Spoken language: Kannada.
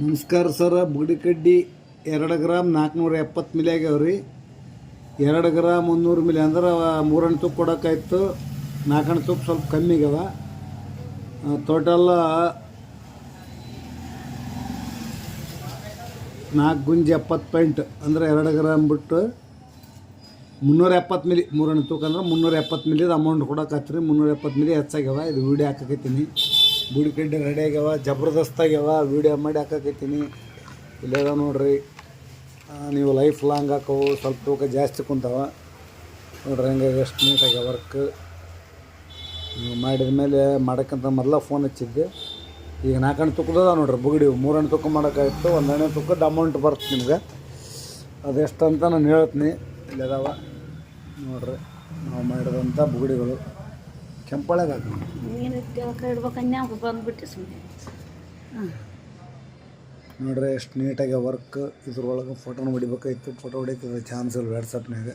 ನಮಸ್ಕಾರ ಸರ. ಬುಡಿಕಡ್ಡಿ 2 ಗ್ರಾಮ್ 470 ಮಿಲಿ ಆಗ್ಯಾವ್ರಿ. 2 ಗ್ರಾಮ್ 300 ಮಿಲಿ ಅಂದ್ರೆ 3 ಅಣ್ ತೂಕ ಕೊಡೋಕ್ಕಾಯ್ತು. 4 ಅಣ್ ತೂಕ ಸ್ವಲ್ಪ ಕಮ್ಮಿ ಆಗ್ಯಾವ. ಟೋಟಲ್ 4 ಗುಂಜಿ 70 ಪಾಯಿಂಟ್ ಅಂದ್ರೆ 2 ಗ್ರಾಮ್ ಬಿಟ್ಟು 370 ಮಿಲಿ. 3 ಅಣ್ ತೂಕ ಅಂದ್ರೆ 370 ಮಿಲಿದು ಅಮೌಂಟ್ ಕೊಡೋಕ್ಕಾಯ್ತು ರೀ. 370 ಮಿಲಿ ಹೆಚ್ಚಾಗ್ಯಾವ. ಇದು ವೀಡಿಯೋ ಹಾಕಕೈತೀನಿ. ಬುಡಿಕಡ್ಡಿ ರೆಡಿ ಆಗ್ಯಾವ, ಜಬರ್ದಸ್ತ್ ಆಗ್ಯಾವ. ವೀಡಿಯೋ ಮಾಡಿ ಹಾಕಕೈತೀನಿ. ಇಲ್ಲೇದ ನೋಡ್ರಿ, ನೀವು ಲೈಫ್ ಲಾಂಗ್ ಹಾಕವು. ಸ್ವಲ್ಪ ತೂಕ ಜಾಸ್ತಿ ಕುಂತಾವ ನೋಡ್ರಿ. ಹಂಗೆ ಎಷ್ಟು ನೀಟಾಗ್ಯಾವ ವರ್ಕ್. ಮಾಡಿದ ಮೇಲೆ ಮಾಡೋಕ್ಕಂತ ಮೊದಲ ಫೋನ್ ಹಚ್ಚಿದ್ದೆ. ಈಗ 4 ಅಣ್ ತೂಕದ ನೋಡ್ರಿ ಬುಗಡಿ. 3 ಅಣ್ ತೂಕ ಮಾಡೋಕ್ಕಾಯ್ತು. 1 ಅಣ್ ತೂಕದ ಅಮೌಂಟ್ ಬರುತ್ತೆ ನಿಮ್ಗೆ. ಅದೆಷ್ಟು ಅಂತ ನಾನು ಹೇಳ್ತೀನಿ. ಇಲ್ಲದಾವ ನೋಡ್ರಿ ನಾವು ಮಾಡಿದಂಥ ಬುಗಡಿಗಳು. ಕೆಂಪೊಳಗೆ ನೋಡ್ರಿ ಎಷ್ಟು ನೀಟಾಗಿ ವರ್ಕ್. ಇದ್ರೊಳಗೆ ಫೋಟೋನ ಹೊಡಿಬೇಕಾಯ್ತು. ಫೋಟೋ ಹೊಡಿತದೆ ಚಾನ್ಸ್ ಇಲ್ಲ ವಾಟ್ಸಪ್ನಾಗ.